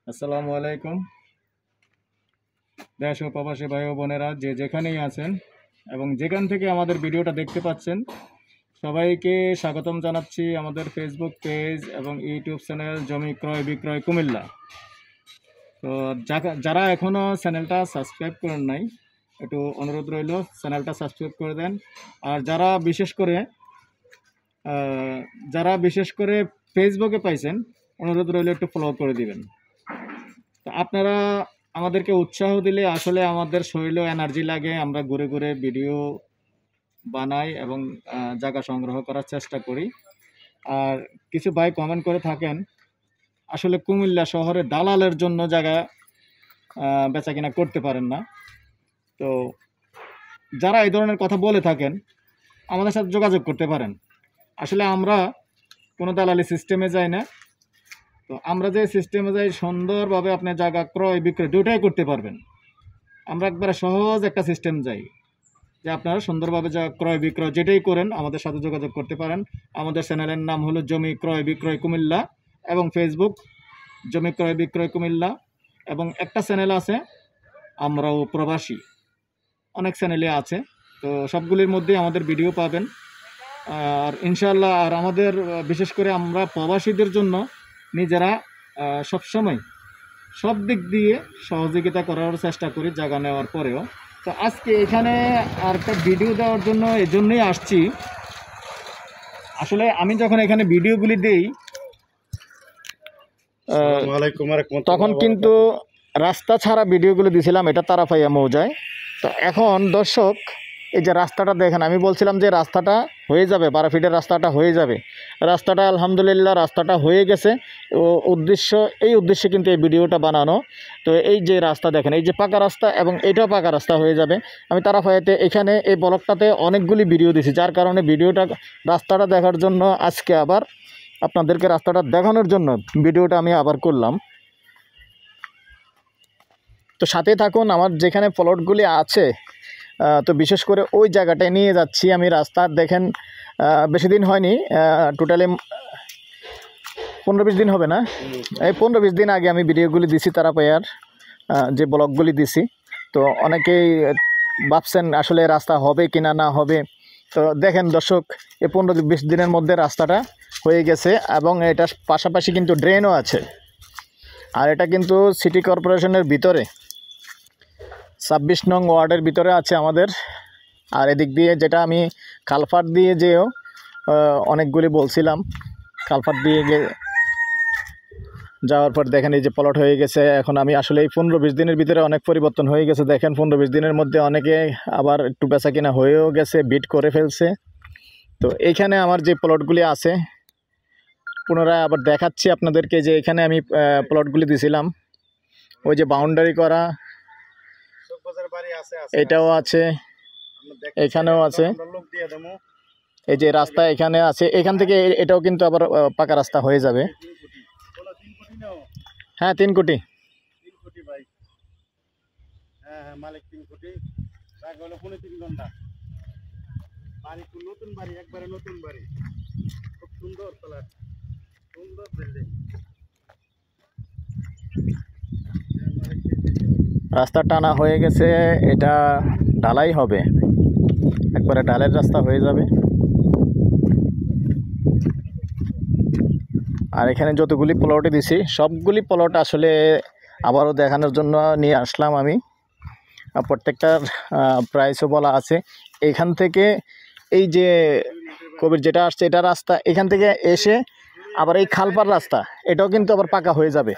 আসসালামু আলাইকুম। দেশ ও প্রবাসী ভাই ও বোনেরা যে যেখানেই আছেন এবং যেখান থেকে আমাদের ভিডিওটা দেখতে পাচ্ছেন, সবাইকে স্বাগতম জানাচ্ছি আমাদের ফেসবুক পেজ এবং ইউটিউব চ্যানেল জমি ক্রয় বিক্রয় কুমিল্লা। তো যারা এখনও চ্যানেলটা সাবস্ক্রাইব করেন নাই, একটু অনুরোধ রইল চ্যানেলটা সাবস্ক্রাইব করে দেন। আর যারা বিশেষ করে ফেসবুকে পাইছেন, অনুরোধ রইল একটু ফলো করে দিবেন। তো আপনারা আমাদেরকে উৎসাহ দিলে আসলে আমাদের শরীরে এনার্জি লাগে, আমরা ঘুরে ঘুরে ভিডিও বানাই এবং জায়গা সংগ্রহ করার চেষ্টা করি। আর কিছু ভাই কমেন্ট করে থাকেন আসলে কুমিল্লা শহরে দালালের জন্য জায়গা বেচা কিনা করতে পারেন না। তো যারা এই ধরনের কথা বলে থাকেন আমাদের সাথে যোগাযোগ করতে পারেন। আসলে আমরা কোনো দালালি সিস্টেমে যাই না। তো আমরা যে সিস্টেমে যাই, সুন্দরভাবে আপনি জায়গা ক্রয় বিক্রয় দুটাই করতে পারবেন। আমরা একবারে সহজ একটা সিস্টেম যাই যে আপনারা সুন্দরভাবে যা ক্রয় বিক্রয় যেটাই করেন আমাদের সাথে যোগাযোগ করতে পারেন। আমাদের চ্যানেলের নাম হলো জমি ক্রয় বিক্রয় কুমিল্লা এবং ফেসবুক জমি ক্রয় বিক্রয় কুমিল্লা, এবং একটা চ্যানেল আছে আমরাও প্রবাসী, অনেক চ্যানেলে আছে। তো সবগুলির মধ্যে আমাদের ভিডিও পাবেন। আর ইনশাআল্লাহ আর আমাদের বিশেষ করে আমরা প্রবাসীদের জন্য নিজেরা সবসময় সব দিক দিয়ে সহযোগিতা করার চেষ্টা করি জায়গা নেওয়ার পরেও। তো আজকে এখানে আর একটা ভিডিও দেওয়ার জন্য এই জন্যই আসছি। আসলে আমি যখন এখানে ভিডিওগুলি দিই তখন কিন্তু রাস্তা ছাড়া ভিডিওগুলো দিয়েছিলাম, এটা তারাপাইয়া মৌজায়। তো এখন দর্শক এই যে রাস্তাটা দেখেন, আমি বলছিলাম যে রাস্তাটা হয়ে যাবে, 12 ফিটের রাস্তাটা হয়ে যাবে। রাস্তাটা আলহামদুলিল্লাহ রাস্তাটা হয়ে গেছে। এই উদ্দেশ্যে কিন্তু এই ভিডিওটা বানানো। তো এই যে রাস্তা দেখেন, এই যে পাকা রাস্তা এবং এটাও পাকা রাস্তা হয়ে যাবে। আমি তারাপাইয়াতে এখানে এই ব্লকটাতে অনেকগুলি ভিডিও দিছি, যার কারণে রাস্তাটা দেখার জন্য আজকে আবার আপনাদেরকে রাস্তাটা দেখানোর জন্য ভিডিওটা আমি আবার করলাম। তো সাথে থাকুন, আমার যেখানে প্লটগুলি আছে তো বিশেষ করে ওই জায়গাটায় নিয়ে যাচ্ছি আমি। রাস্তা দেখেন বেশি দিন হয়নি, টোটালি 15-20 দিন হবে না, এই 15-20 দিন আগে আমি ভিডিওগুলি দিছি তারাপাইয়ার যে ব্লগগুলি দিছি। তো অনেকেই ভাবছেন আসলে রাস্তা হবে কি না হবে। তো দেখেন দর্শক, এই 15-20 দিনের মধ্যে রাস্তাটা হয়ে গেছে এবং এটার পাশাপাশি কিন্তু ড্রেনও আছে। আর এটা কিন্তু সিটি কর্পোরেশনের ভিতরে 26 নং ওয়ার্ডের ভিতরে আছে আমাদের। আর এদিক দিয়ে যেটা আমি কালভার্ট দিয়ে যেও অনেকগুলি বলছিলাম, কালভার্ট দিয়ে যাওয়ার পর দেখেন এই যে প্লট হয়ে গেছে। এখন আমি আসলে এই 15-20 দিনের ভিতরে অনেক পরিবর্তন হয়ে গেছে। দেখেন 15-20 দিনের মধ্যে অনেকে আবার একটু বেচা কিনা হয়েও গেছে, বিট করে ফেলছে। তো এইখানে আমার যে প্লটগুলি আছে পুনরায় আবার দেখাচ্ছি আপনাদেরকে, যে এখানে আমি প্লটগুলি দিছিলাম। ওই যে বাউন্ডারি করা এটাও আছে, এখানেও আছে। এই যে রাস্তা এখানে আছে, এখান থেকে এটাও কিন্তু আবার পাকা রাস্তা হয়ে যাবে। হ্যাঁ 3 কোটি। রাস্তা টানা হয়ে গেছে, এটা ঢালাই হবে, একবারে ঢালের রাস্তা হয়ে যাবে। আর এখানে যতগুলি প্লটে দিছি সবগুলি প্লট আসলে আবারও দেখানোর জন্য নিয়ে আসলাম আমি। প্রত্যেকটার প্রাইসও বলা আছে। এখান থেকে এই যে কবির যেটা আসছে এটা রাস্তা, এখান থেকে এসে আবার এই খালপার রাস্তা এটাও কিন্তু আবার পাকা হয়ে যাবে।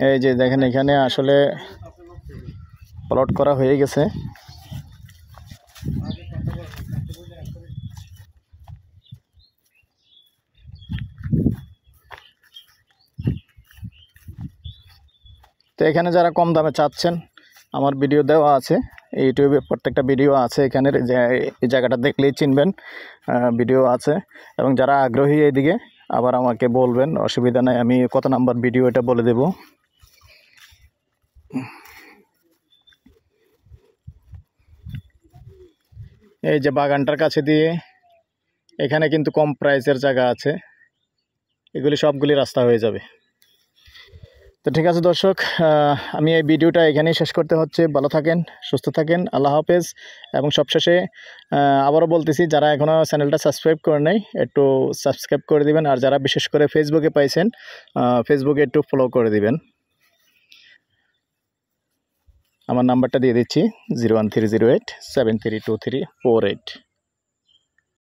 এই যে দেখেন এখানে আসলে প্লট করা হয়ে গেছে। তো এখানে যারা কম দামে চাচ্ছেন, আমার ভিডিও দেওয়া আছে ইউটিউবে, প্রত্যেকটা ভিডিও আছে এখানের, এই জায়গাটা দেখলেই চিনবেন, ভিডিও আছে। এবং যারা আগ্রহী এইদিকে আবার আমাকে বলবেন, অসুবিধা নাই, আমি কত নাম্বার ভিডিও এটা বলে দেব। এই যে বাগানটার কাছে দিয়ে এখানে কিন্তু কম প্রাইসের জায়গা আছে, এগুলি সবগুলি রাস্তা হয়ে যাবে। তো ঠিক আছে দর্শক, আমি এই ভিডিওটা এখানেই শেষ করতে হচ্ছে। ভালো থাকেন, সুস্থ থাকেন, আল্লাহ হাফেজ। এবং সবশেষে আবারও বলতেছি, যারা এখনও চ্যানেলটা সাবস্ক্রাইব করে নাই একটু সাবস্ক্রাইব করে দিবেন, আর যারা বিশেষ করে ফেসবুকে পাইছেন ফেসবুকে একটু ফলো করে দিবেন। আমার নাম্বারটা দিয়ে দিচ্ছি 01308 732348।